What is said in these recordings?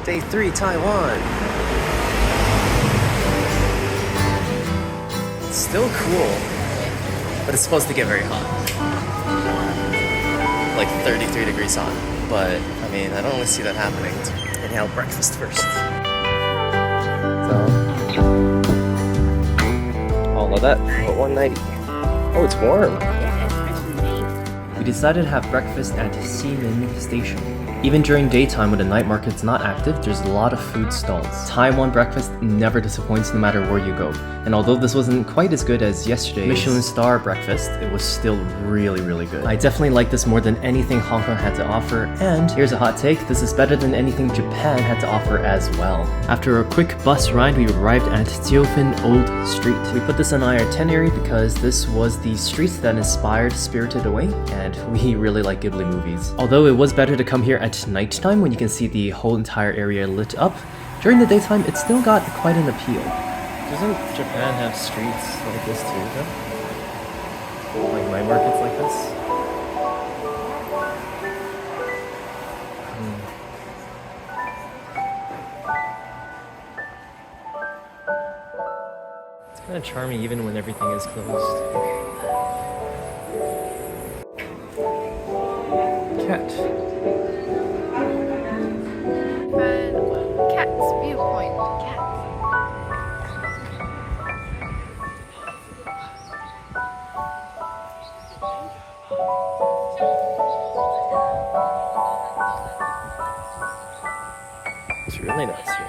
Day 3, Taiwan. It's still cool, but it's supposed to get very hot. Like 33 degrees hot. But, I mean, I don't really see that happening. Inhale breakfast first. So, all of that for 190. Oh, it's warm. We decided to have breakfast at Ximen Station. Even during daytime when the night market's not active, there's a lot of food stalls. Taiwan breakfast never disappoints no matter where you go. And although this wasn't quite as good as yesterday's Michelin star breakfast, it was still really, really good. I definitely like this more than anything Hong Kong had to offer, and here's a hot take, this is better than anything Japan had to offer as well. After a quick bus ride, we arrived at Jioufen Old Street. We put this on our itinerary because this was the street that inspired Spirited Away, and we really like Ghibli movies. Although it was better to come here at nighttime when you can see the whole entire area lit up, during the daytime it still got quite an appeal. Doesn't Japan have streets like this too, though? Like night markets like this? It's kind of charming even when everything is closed. Cat. Cat's viewpoint. Cat. It's really nice here.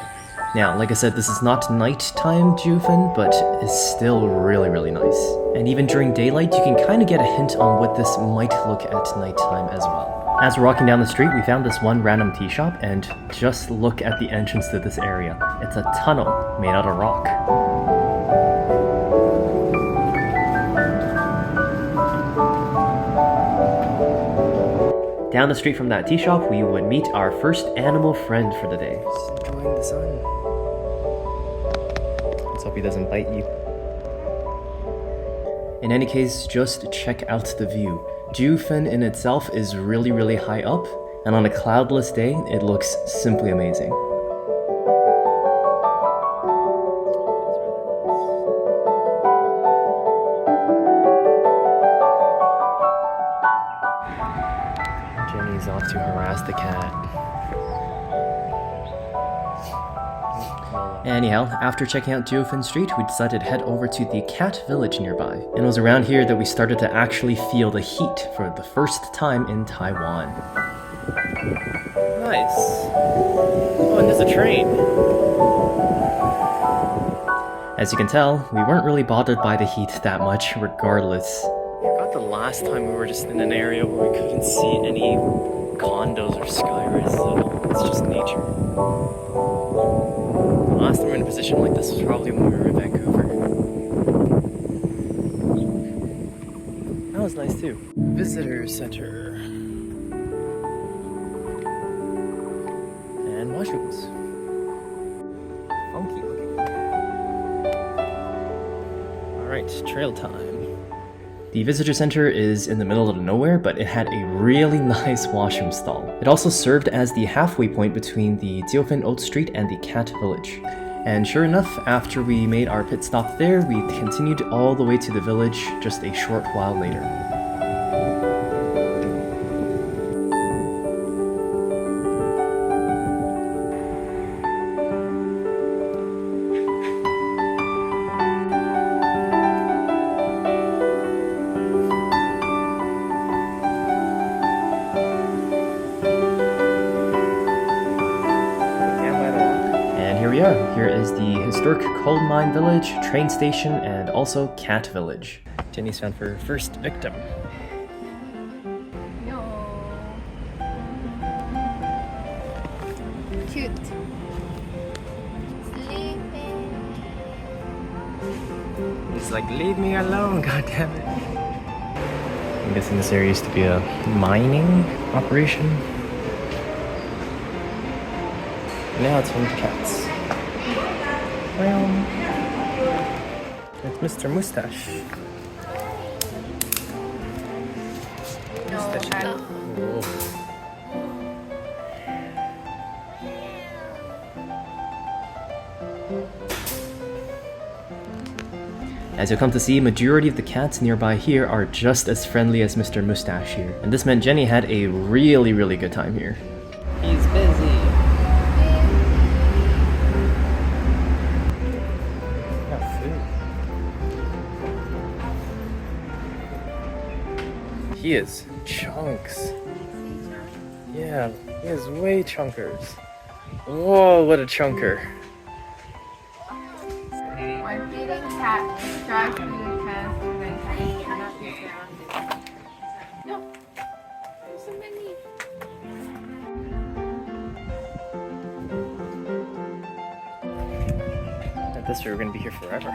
Now, like I said, this is not nighttime Jioufen, but it's still really, really nice. And even during daylight, you can kind of get a hint on what this might look at nighttime as well. As we're walking down the street, we found this one random tea shop, and just look at the entrance to this area. It's a tunnel made out of rock. Down the street from that tea shop, we would meet our first animal friend for the day. Just enjoying the sun. Let's hope he doesn't bite you. In any case, just check out the view. Jioufen in itself is really, really high up, and on a cloudless day, it looks simply amazing. Jenny's off to harass the cat. Anyhow, after checking out Jioufen Street, we decided to head over to the cat village nearby. And it was around here that we started to actually feel the heat for the first time in Taiwan. Nice. Oh, and there's a train. As you can tell, we weren't really bothered by the heat that much regardless. I forgot the last time we were just in an area where we couldn't see any condos or skyrises at all. It's just nature. The last time we were in a position like this was probably when we were in Vancouver. That was nice too. Visitor center. And mushrooms. Funky looking. Alright, trail time. The visitor center is in the middle of nowhere, but it had a really nice washroom stall. It also served as the halfway point between the Jioufen Old Street and the cat village. And sure enough, after we made our pit stop there, we continued all the way to the village just a short while later. Here is the historic coal mine village, train station, and also cat village. Jenny's found her first victim. No. Cute. Sleeping. He's like, leave me alone, goddammit. I'm guessing this area used to be a mining operation. Now it's home to cats. Well, it's Mr. Mustache. No. Mustache. No. Whoa. As you'll come to see, majority of the cats nearby here are just as friendly as Mr. Mustache here. And this meant Jenny had a really good time here. He's busy. Got food. He is chunks. Yeah, he is way chunkers. Whoa, what a chunker. When feeding cats, try to move fast and then not be surrounded. No, there's so many. At this rate, we're gonna be here forever.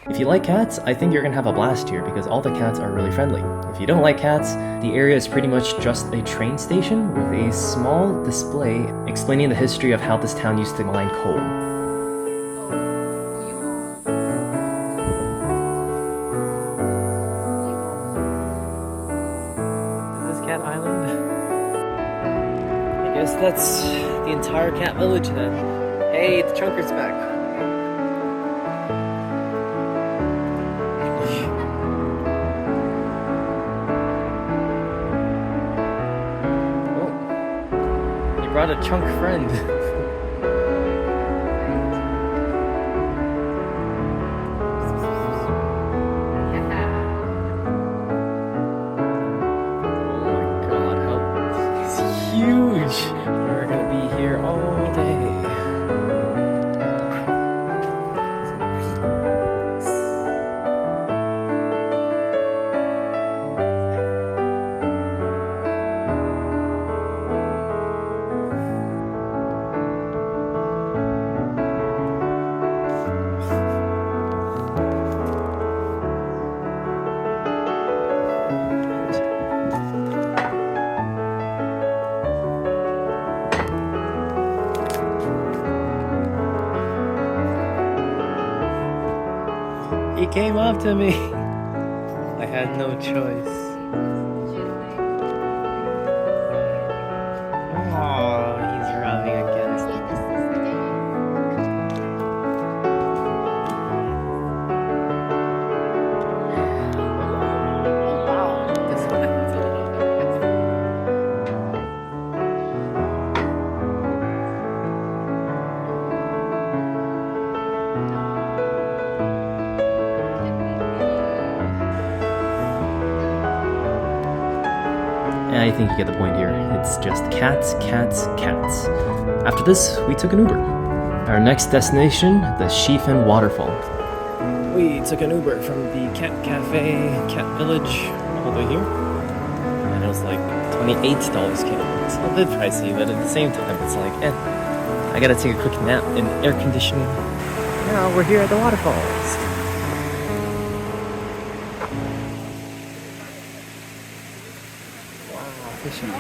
If you like cats, I think you're gonna have a blast here because all the cats are really friendly. If you don't like cats, the area is pretty much just a train station with a small display explaining the history of how this town used to mine coal. Is this Cat Island? I guess that's the entire cat village then. Hey, the chunker's back. Brought a chunk friend. Oh my god, how it's huge! We're gonna be here all day. He came up to me. I had no choice. Oh, he's rubbing against it. Wow, this one's a little bit. I think you get the point here. It's just cats, cats, cats. After this, we took an Uber. Our next destination, the Jioufen waterfall. We took an Uber from the cat cafe, cat village, all the way here. And it was like $28 Canadian. It's a bit pricey, but at the same time, it's like, I gotta take a quick nap in air conditioning. Now we're here at the waterfalls. Fishing.